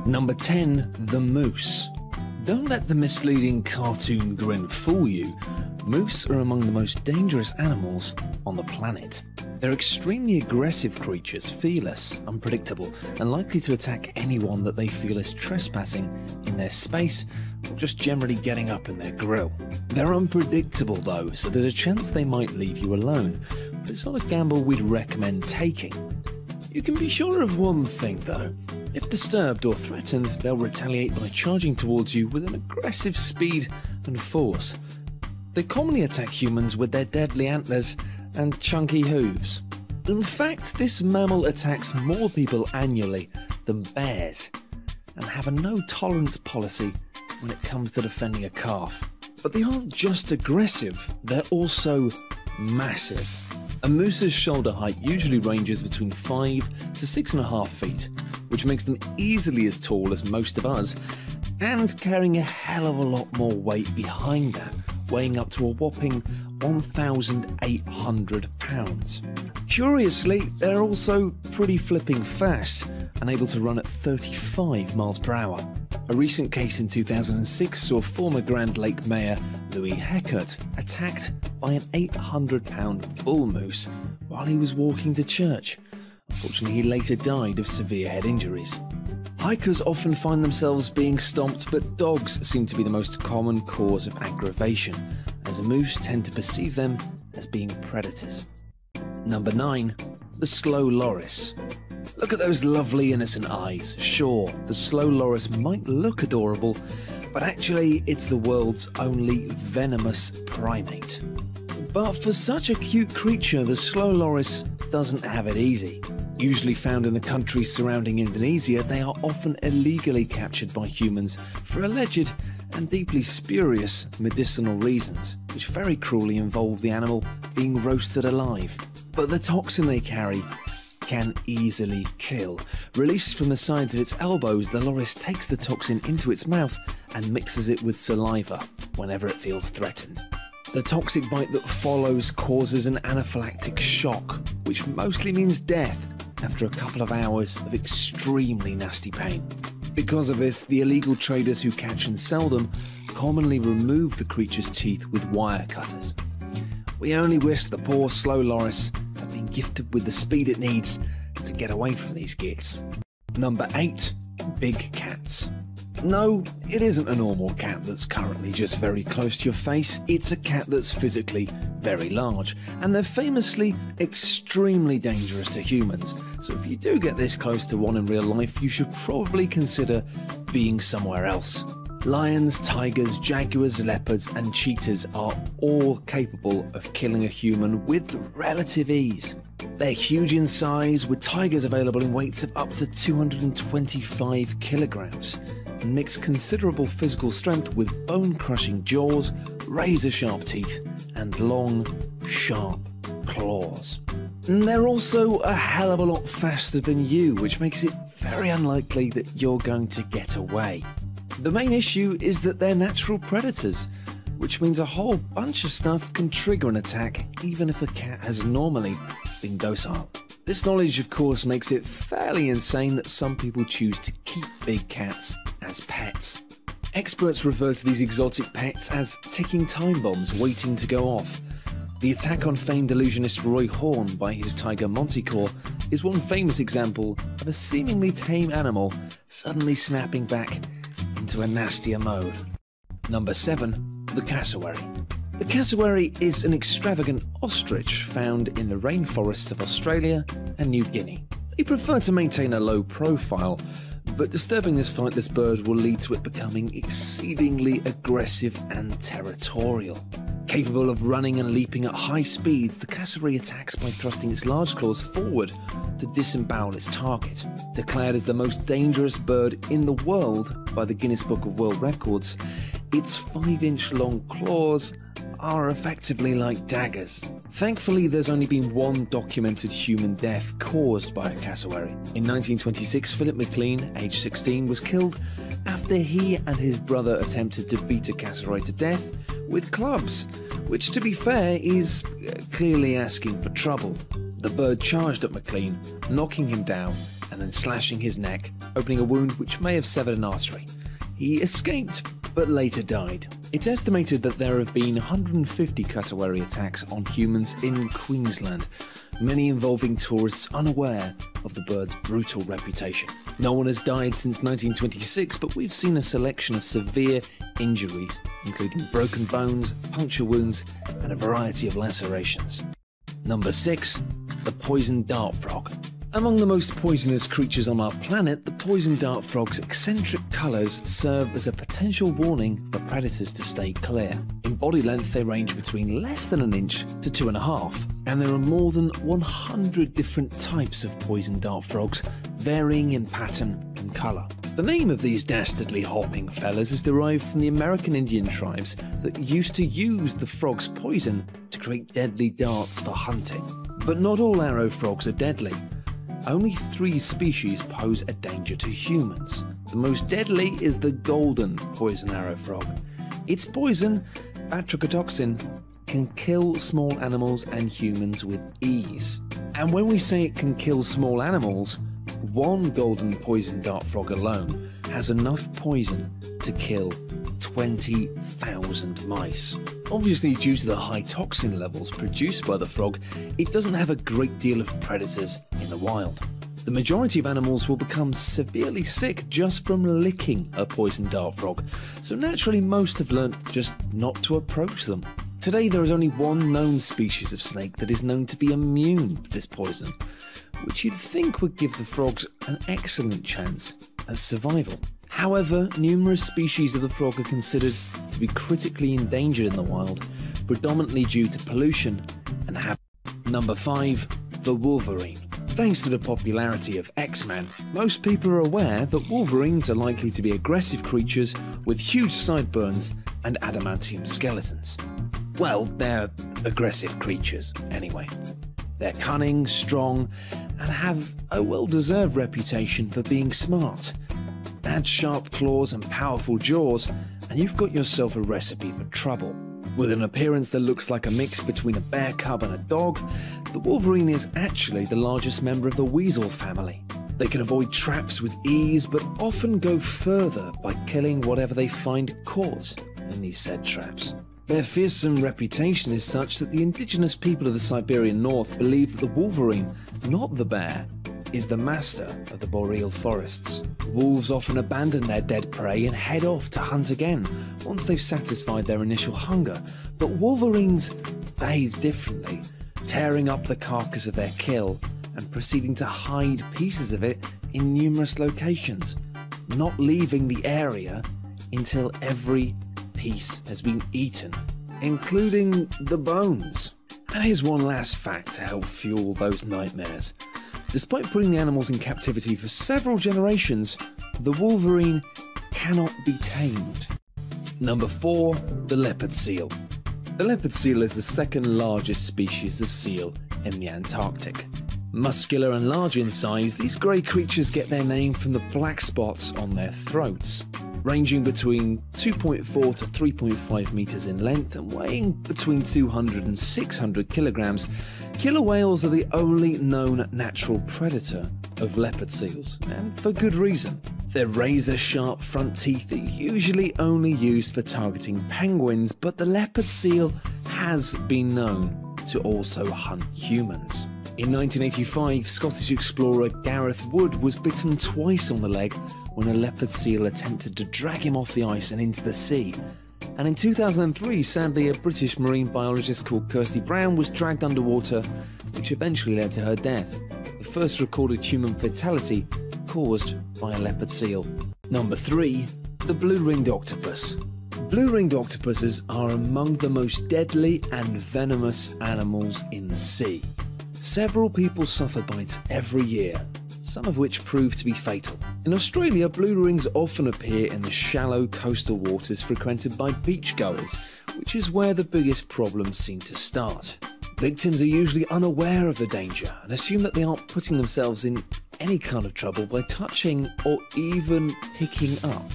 Number 10. The moose. Don't let the misleading cartoon grin fool you. Moose are among the most dangerous animals on the planet. They're extremely aggressive creatures, fearless, unpredictable, and likely to attack anyone that they feel is trespassing in their space or just generally getting up in their grill. They're unpredictable though, so there's a chance they might leave you alone, but it's not a gamble we'd recommend taking. You can be sure of one thing though. If disturbed or threatened, they'll retaliate by charging towards you with an aggressive speed and force. They commonly attack humans with their deadly antlers and chunky hooves. In fact, this mammal attacks more people annually than bears, and have a no-tolerance policy when it comes to defending a calf. But they aren't just aggressive, they're also massive. A moose's shoulder height usually ranges between 5 to 6.5 feet, which makes them easily as tall as most of us, and carrying a hell of a lot more weight behind that, weighing up to a whopping 1,800 pounds. Curiously, they're also pretty flipping fast and able to run at 35 miles per hour. A recent case in 2006 saw former Grand Lake Mayor Louis Heckert attacked by an 800-pound bull moose while he was walking to church. Unfortunately, he later died of severe head injuries. Hikers often find themselves being stomped, but dogs seem to be the most common cause of aggravation, as moose tend to perceive them as being predators. Number 9. The slow loris. Look at those lovely innocent eyes. Sure, the slow loris might look adorable, but actually it's the world's only venomous primate. But for such a cute creature, the slow loris doesn't have it easy. Usually found in the countries surrounding Indonesia, they are often illegally captured by humans for alleged and deeply spurious medicinal reasons, which very cruelly involve the animal being roasted alive. But the toxin they carry can easily kill. Released from the sides of its elbows, the loris takes the toxin into its mouth and mixes it with saliva whenever it feels threatened. The toxic bite that follows causes an anaphylactic shock, which mostly means death after a couple of hours of extremely nasty pain. Because of this, the illegal traders who catch and sell them commonly remove the creature's teeth with wire cutters. We only wish the poor slow loris had been gifted with the speed it needs to get away from these gits. Number 8. Big cats. No, it isn't a normal cat that's currently just very close to your face. It's a cat that's physically very large, and they're famously extremely dangerous to humans. So if you do get this close to one in real life, you should probably consider being somewhere else. Lions, tigers, jaguars, leopards, and cheetahs are all capable of killing a human with relative ease. They're huge in size, with tigers available in weights of up to 225 kilograms. And mix considerable physical strength with bone-crushing jaws, razor-sharp teeth, and long, sharp claws. And they're also a hell of a lot faster than you, which makes it very unlikely that you're going to get away. The main issue is that they're natural predators, which means a whole bunch of stuff can trigger an attack even if a cat has normally been docile. This knowledge, of course, makes it fairly insane that some people choose to keep big cats as pets. Experts refer to these exotic pets as ticking time bombs waiting to go off. The attack on famed illusionist Roy Horn by his tiger Manticore is one famous example of a seemingly tame animal suddenly snapping back into a nastier mode. Number 7. The cassowary. The cassowary is an extravagant ostrich found in the rainforests of Australia and New Guinea. They prefer to maintain a low profile, but disturbing this flightless bird will lead to it becoming exceedingly aggressive and territorial. Capable of running and leaping at high speeds, the cassowary attacks by thrusting its large claws forward to disembowel its target. Declared as the most dangerous bird in the world by the Guinness Book of World Records, its 5-inch long claws are effectively like daggers. Thankfully, there's only been one documented human death caused by a cassowary. In 1926, Philip McLean, aged 16, was killed after he and his brother attempted to beat a cassowary to death with clubs, which, to be fair, is clearly asking for trouble. The bird charged at McLean, knocking him down and then slashing his neck, opening a wound which may have severed an artery. He escaped, but later died. It's estimated that there have been 150 cassowary attacks on humans in Queensland, many involving tourists unaware of the bird's brutal reputation. No one has died since 1926, but we've seen a selection of severe injuries, including broken bones, puncture wounds, and a variety of lacerations. Number 6. The poison dart frog. Among the most poisonous creatures on our planet, the poison dart frog's eccentric colours serve as a potential warning for predators to stay clear. In body length, they range between less than an inch to 2.5, and there are more than 100 different types of poison dart frogs, varying in pattern and colour. The name of these dastardly hopping fellas is derived from the American Indian tribes that used to use the frog's poison to create deadly darts for hunting. But not all arrow frogs are deadly. Only 3 species pose a danger to humans. The most deadly is the golden poison arrow frog. Its poison, batrachotoxin, can kill small animals and humans with ease. And when we say it can kill small animals, one golden poison dart frog alone has enough poison to kill 20,000 mice. Obviously, due to the high toxin levels produced by the frog, it doesn't have a great deal of predators in the wild. The majority of animals will become severely sick just from licking a poison dart frog, so naturally most have learnt just not to approach them. Today there is only one known species of snake that is known to be immune to this poison, which you'd think would give the frogs an excellent chance at survival. However, numerous species of the frog are considered to be critically endangered in the wild, predominantly due to pollution and habit. Number 5. The wolverine. Thanks to the popularity of X-Men, most people are aware that wolverines are likely to be aggressive creatures with huge sideburns and adamantium skeletons. Well, they're aggressive creatures, anyway. They're cunning, strong, and have a well-deserved reputation for being smart. Add sharp claws and powerful jaws, and you've got yourself a recipe for trouble. With an appearance that looks like a mix between a bear cub and a dog, the wolverine is actually the largest member of the weasel family. They can avoid traps with ease, but often go further by killing whatever they find caught in these said traps. Their fearsome reputation is such that the indigenous people of the Siberian North believe that the wolverine, not the bear, is the master of the boreal forests. Wolves often abandon their dead prey and head off to hunt again once they've satisfied their initial hunger, but wolverines behave differently, tearing up the carcass of their kill and proceeding to hide pieces of it in numerous locations, not leaving the area until every piece has been eaten, including the bones. And here's one last fact to help fuel those nightmares. Despite putting the animals in captivity for several generations, the wolverine cannot be tamed. Number 4. The leopard seal. The leopard seal is the second largest species of seal in the Antarctic. Muscular and large in size, these grey creatures get their name from the black spots on their throats. Ranging between 2.4 to 3.5 metres in length and weighing between 200 and 600 kilograms, killer whales are the only known natural predator of leopard seals, and for good reason. Their razor-sharp front teeth are usually only used for targeting penguins, but the leopard seal has been known to also hunt humans. In 1985, Scottish explorer Gareth Wood was bitten twice on the leg when a leopard seal attempted to drag him off the ice and into the sea. And in 2003, sadly, a British marine biologist called Kirsty Brown was dragged underwater, which eventually led to her death, the first recorded human fatality caused by a leopard seal. Number 3. The blue-ringed octopus. Blue-ringed octopuses are among the most deadly and venomous animals in the sea. Several people suffer bites every year, some of which prove to be fatal. In Australia, blue rings often appear in the shallow coastal waters frequented by beachgoers, which is where the biggest problems seem to start. Victims are usually unaware of the danger and assume that they aren't putting themselves in any kind of trouble by touching or even picking up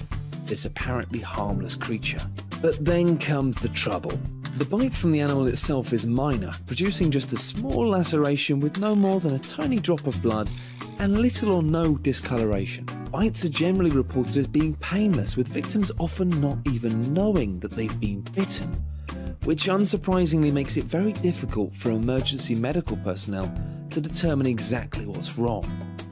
this apparently harmless creature. But then comes the trouble. The bite from the animal itself is minor, producing just a small laceration with no more than a tiny drop of blood and little or no discoloration. Bites are generally reported as being painless, with victims often not even knowing that they've been bitten, which unsurprisingly makes it very difficult for emergency medical personnel to determine exactly what's wrong.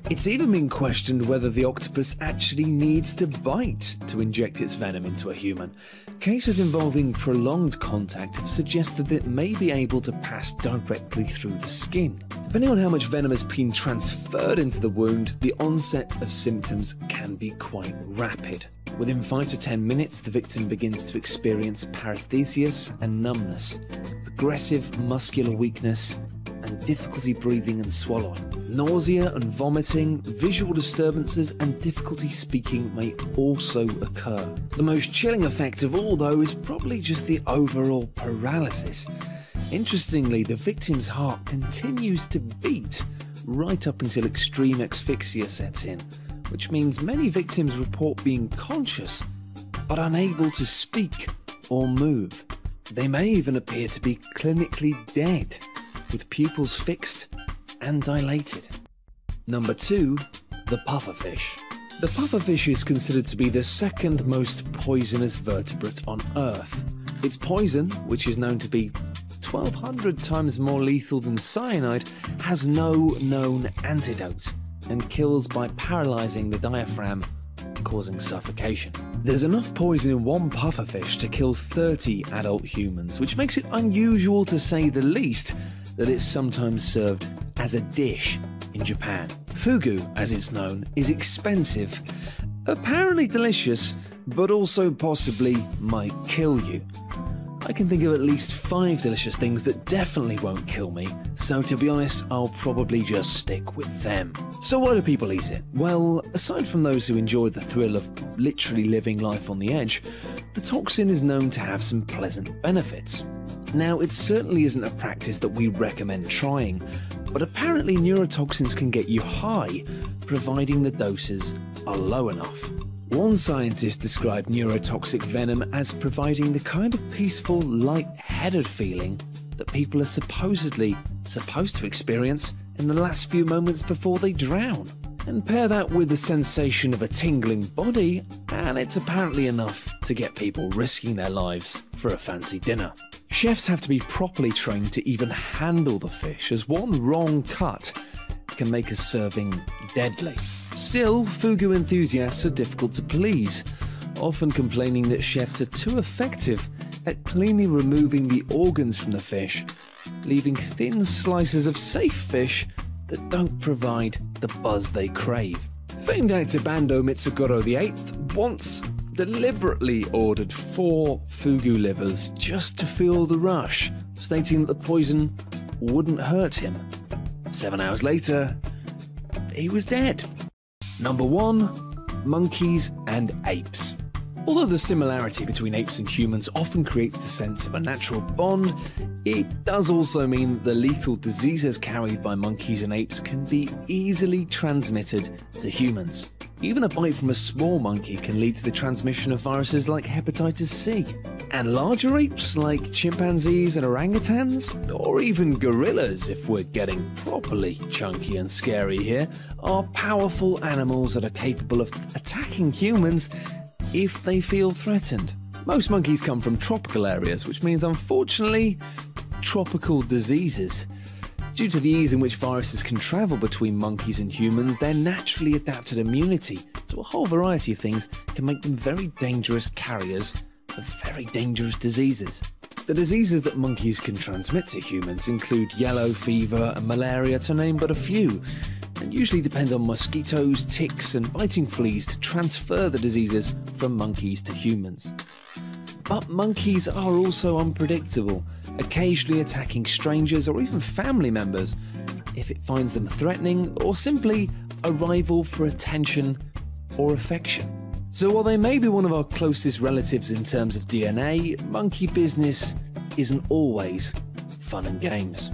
It's even been questioned whether the octopus actually needs to bite to inject its venom into a human. Cases involving prolonged contact have suggested that it may be able to pass directly through the skin. Depending on how much venom has been transferred into the wound, the onset of symptoms can be quite rapid. Within 5 to 10 minutes, the victim begins to experience paresthesias and numbness, progressive muscular weakness, and difficulty breathing and swallowing. Nausea and vomiting, visual disturbances, and difficulty speaking may also occur. The most chilling effect of all, though, is probably just the overall paralysis. Interestingly, the victim's heart continues to beat right up until extreme asphyxia sets in, which means many victims report being conscious but unable to speak or move. They may even appear to be clinically dead, with pupils fixed and dilated. Number 2. The pufferfish. The pufferfish is considered to be the second most poisonous vertebrate on Earth. Its poison, which is known to be 1,200 times more lethal than cyanide, has no known antidote and kills by paralyzing the diaphragm, causing suffocation. There's enough poison in one pufferfish to kill 30 adult humans, which makes it unusual to say the least that it's sometimes served as a dish in Japan. Fugu, as it's known, is expensive, apparently delicious, but also possibly might kill you. I can think of at least 5 delicious things that definitely won't kill me, so to be honest, I'll probably just stick with them. So why do people eat it? Well, aside from those who enjoy the thrill of literally living life on the edge, the toxin is known to have some pleasant benefits. Now, it certainly isn't a practice that we recommend trying, but apparently neurotoxins can get you high, providing the doses are low enough. One scientist described neurotoxic venom as providing the kind of peaceful, light-headed feeling that people are supposedly supposed to experience in the last few moments before they drown. And pair that with the sensation of a tingling body, and it's apparently enough to get people risking their lives for a fancy dinner. Chefs have to be properly trained to even handle the fish, as one wrong cut can make a serving deadly. Still, fugu enthusiasts are difficult to please, often complaining that chefs are too effective at cleanly removing the organs from the fish, leaving thin slices of safe fish that don't provide the buzz they crave. Famed actor Bando Mitsugoro VIII once deliberately ordered 4 fugu livers just to feel the rush, stating that the poison wouldn't hurt him. 7 hours later, he was dead. Number 1. Monkeys and apes. Although the similarity between apes and humans often creates the sense of a natural bond, it does also mean that the lethal diseases carried by monkeys and apes can be easily transmitted to humans. Even a bite from a small monkey can lead to the transmission of viruses like hepatitis C. And larger apes like chimpanzees and orangutans, or even gorillas if we're getting properly chunky and scary here, are powerful animals that are capable of attacking humans if they feel threatened. Most monkeys come from tropical areas, which means, unfortunately, tropical diseases. Due to the ease in which viruses can travel between monkeys and humans, their naturally adapted immunity to a whole variety of things can make them very dangerous carriers of very dangerous diseases. The diseases that monkeys can transmit to humans include yellow fever and malaria, to name but a few, and usually depend on mosquitoes, ticks, and biting fleas to transfer the diseases from monkeys to humans. But monkeys are also unpredictable, occasionally attacking strangers or even family members if it finds them threatening, or simply a rival for attention or affection. So while they may be one of our closest relatives in terms of DNA, monkey business isn't always fun and games.